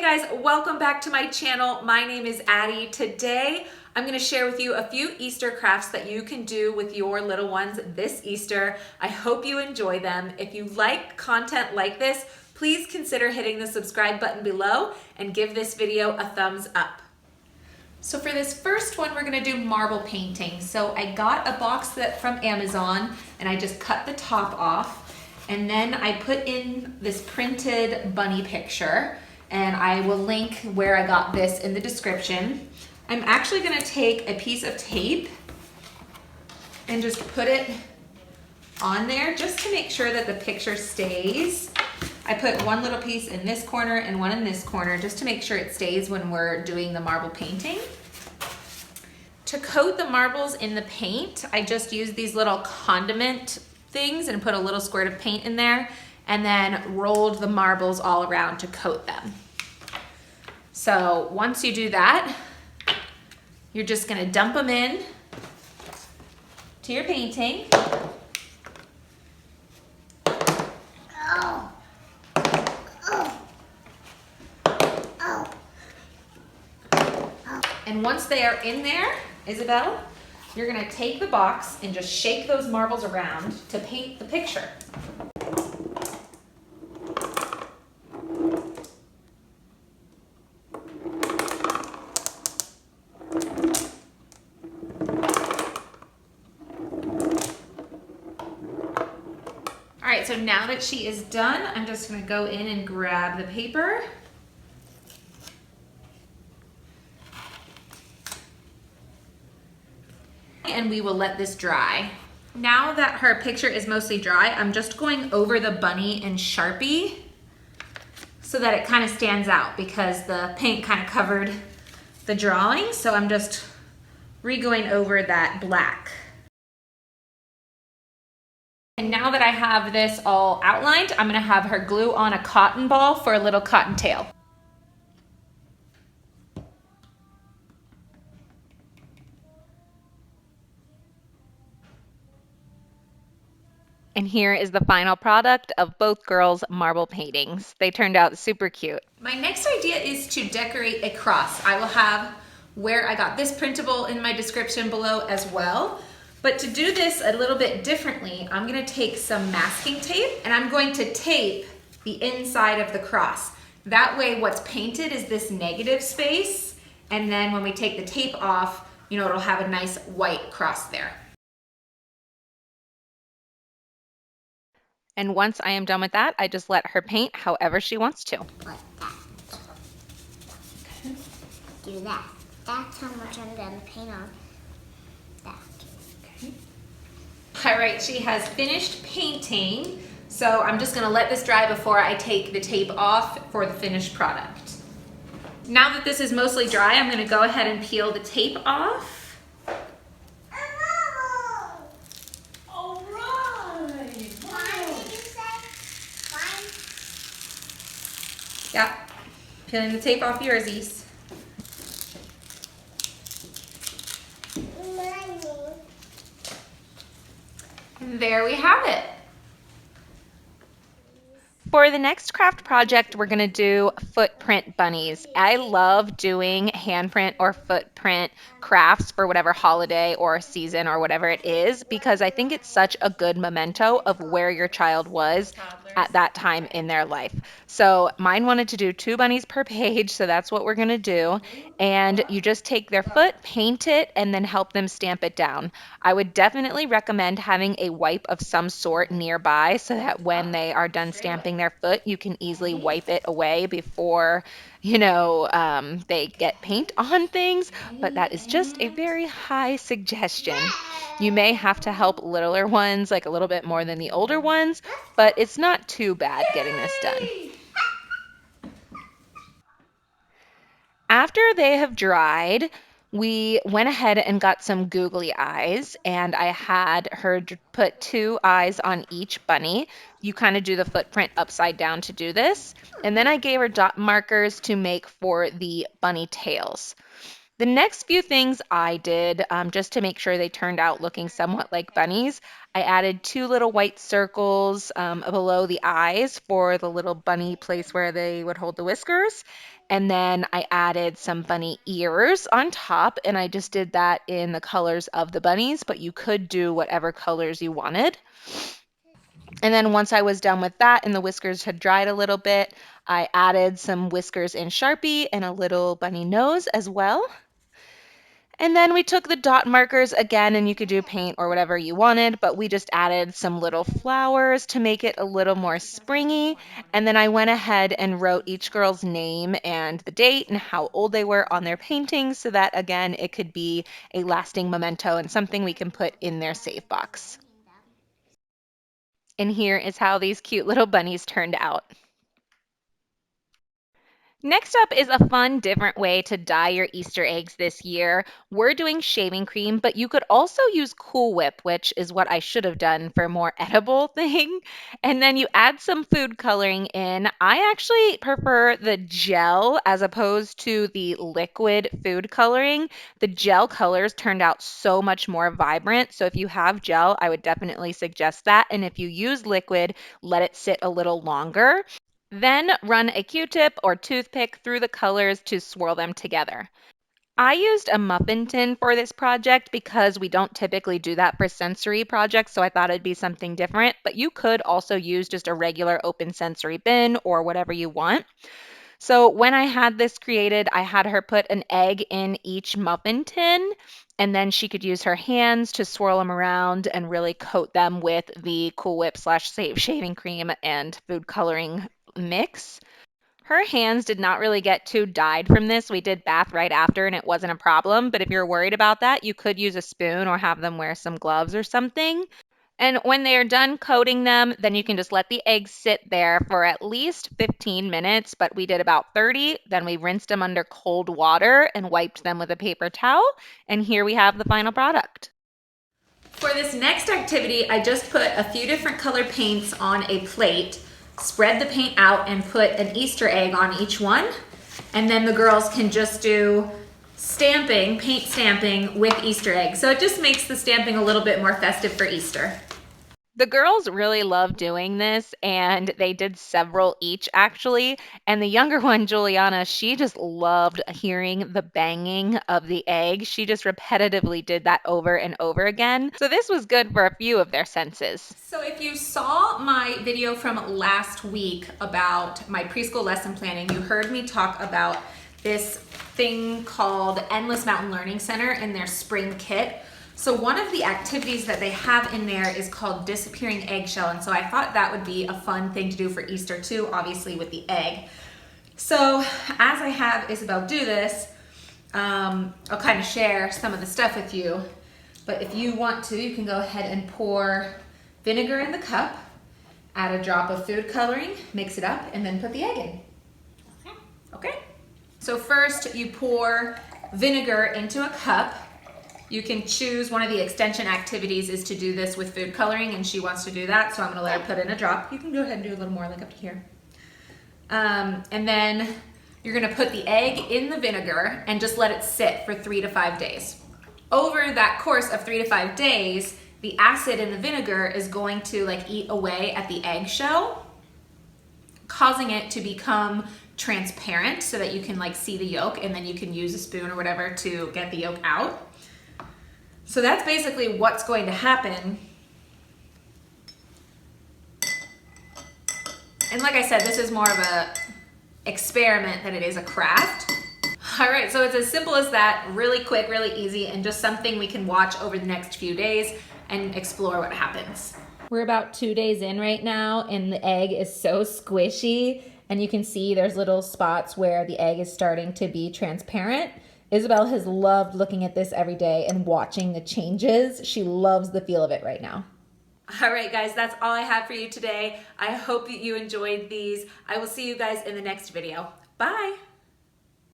guys, welcome back to my channel. My name is Addie. Today, I'm gonna share with you a few Easter crafts that you can do with your little ones this Easter. I hope you enjoy them. If you like content like this, please consider hitting the subscribe button below and give this video a thumbs up. So for this first one, we're gonna do marble painting. So I got a box from Amazon and I just cut the top off. And then I put in this printed bunny picture, and I will link where I got this in the description. I'm actually gonna take a piece of tape and just put it on there just to make sure that the picture stays. I put one little piece in this corner and one in this corner just to make sure it stays when we're doing the marble painting. To coat the marbles in the paint, I just use these little condiment things and put a little squirt of paint in there and then rolled the marbles all around to coat them. So once you do that, you're just gonna dump them in to your painting. And once they are in there, Isabel, you're gonna take the box and just shake those marbles around to paint the picture. All right, so now that she is done, I'm just gonna go in and grab the paper. And we will let this dry. Now that her picture is mostly dry, I'm just going over the bunny in Sharpie so that it kind of stands out because the paint kind of covered the drawing. So I'm just re-going over that black. And now that I have this all outlined, I'm gonna have her glue on a cotton ball for a little cottontail. And here is the final product of both girls' marble paintings. They turned out super cute. My next idea is to decorate a cross. I will have where I got this printable in my description below as well. But to do this a little bit differently, I'm gonna take some masking tape and I'm going to tape the inside of the cross. That way what's painted is this negative space, and then when we take the tape off, it'll have a nice white cross there. And once I am done with that, I just let her paint however she wants to. Like that. Do that. That's how much I'm going to paint on that. Okay. All right, she has finished painting. So I'm just gonna let this dry before I take the tape off for the finished product. Now that this is mostly dry, I'm gonna go ahead and peel the tape off. Yeah, peeling the tape off yours, East. And there we have it. For the next craft project, we're gonna do footprint bunnies. I love doing handprint or footprint crafts for whatever holiday or season or whatever it is, because I think it's such a good memento of where your child was at that time in their life. So mine wanted to do 2 bunnies per page, so that's what we're gonna do. And you just take their foot, paint it, and then help them stamp it down. I would definitely recommend having a wipe of some sort nearby so that when they are done stamping their foot, you can easily wipe it away before, they get paint on things. But that is just a very high suggestion. You may have to help littler ones like a little bit more than the older ones, but it's not too bad getting this done. After they have dried, we went ahead and got some googly eyes, and I had her put 2 eyes on each bunny. You kind of do the footprint upside down to do this. And then I gave her dot markers to make for the bunny tails. The next few things I did, just to make sure they turned out looking somewhat like bunnies, I added two little white circles below the eyes for the little bunny place where they would hold the whiskers. And then I added some bunny ears on top, and I just did that in the colors of the bunnies, but you could do whatever colors you wanted. And then once I was done with that and the whiskers had dried a little bit, I added some whiskers in Sharpie and a little bunny nose as well. And then we took the dot markers again, and you could do paint or whatever you wanted, but we just added some little flowers to make it a little more springy. And then I went ahead and wrote each girl's name and the date and how old they were on their paintings so that, again, it could be a lasting memento and something we can put in their save box. And here is how these cute little bunnies turned out. Next up is a fun, different way to dye your Easter eggs this year. We're doing shaving cream, but you could also use Cool Whip, which is what I should have done for a more edible thing. And then you add some food coloring in. I actually prefer the gel as opposed to the liquid food coloring. The gel colors turned out so much more vibrant. So if you have gel, I would definitely suggest that. And if you use liquid, let it sit a little longer. Then run a Q-tip or toothpick through the colors to swirl them together. I used a muffin tin for this project because we don't typically do that for sensory projects, so I thought it'd be something different, but you could also use just a regular open sensory bin or whatever you want. So when I had this created, I had her put an egg in each muffin tin, and then she could use her hands to swirl them around and really coat them with the Cool Whip slash Save shaving cream and food coloring mix. Her hands did not really get too dyed from this. We did bath right after and it wasn't a problem. But if you're worried about that, you could use a spoon or have them wear some gloves or something. And when they are done coating them, then you can just let the eggs sit there for at least 15 minutes. But we did about 30. Then we rinsed them under cold water and wiped them with a paper towel. And here we have the final product. For this next activity, I just put a few different color paints on a plate, spread the paint out, and put an Easter egg on each one. And then the girls can just do stamping, paint stamping with Easter eggs. So it just makes the stamping a little bit more festive for Easter. The girls really love doing this, and they did several each actually. And the younger one, Juliana, she just loved hearing the banging of the egg. She just repetitively did that over and over again. So this was good for a few of their senses. So if you saw my video from last week about my preschool lesson planning, you heard me talk about this thing called Endless Mountain Learning Center in their spring kit. So one of the activities that they have in there is called Disappearing Eggshell, and so I thought that would be a fun thing to do for Easter too, obviously with the egg. So as I have Isabel do this, I'll kind of share some of the stuff with you, but if you want to, you can go ahead and pour vinegar in the cup, add a drop of food coloring, mix it up, and then put the egg in. Okay? So first you pour vinegar into a cup. You can choose, one of the extension activities is to do this with food coloring, and she wants to do that, so I'm gonna let her put in a drop. You can go ahead and do a little more, like up to here. And then you're gonna put the egg in the vinegar and just let it sit for 3 to 5 days. Over that course of 3 to 5 days, the acid in the vinegar is going to like eat away at the eggshell, causing it to become transparent so that you can like see the yolk, and then you can use a spoon or whatever to get the yolk out. So that's basically what's going to happen. And like I said, this is more of a experiment than it is a craft. All right, so it's as simple as that, really quick, really easy, and just something we can watch over the next few days and explore what happens. We're about 2 days in right now, and the egg is so squishy, and you can see there's little spots where the egg is starting to be transparent. Isabel has loved looking at this every day and watching the changes. She loves the feel of it right now. All right, guys, that's all I have for you today. I hope that you enjoyed these. I will see you guys in the next video. Bye.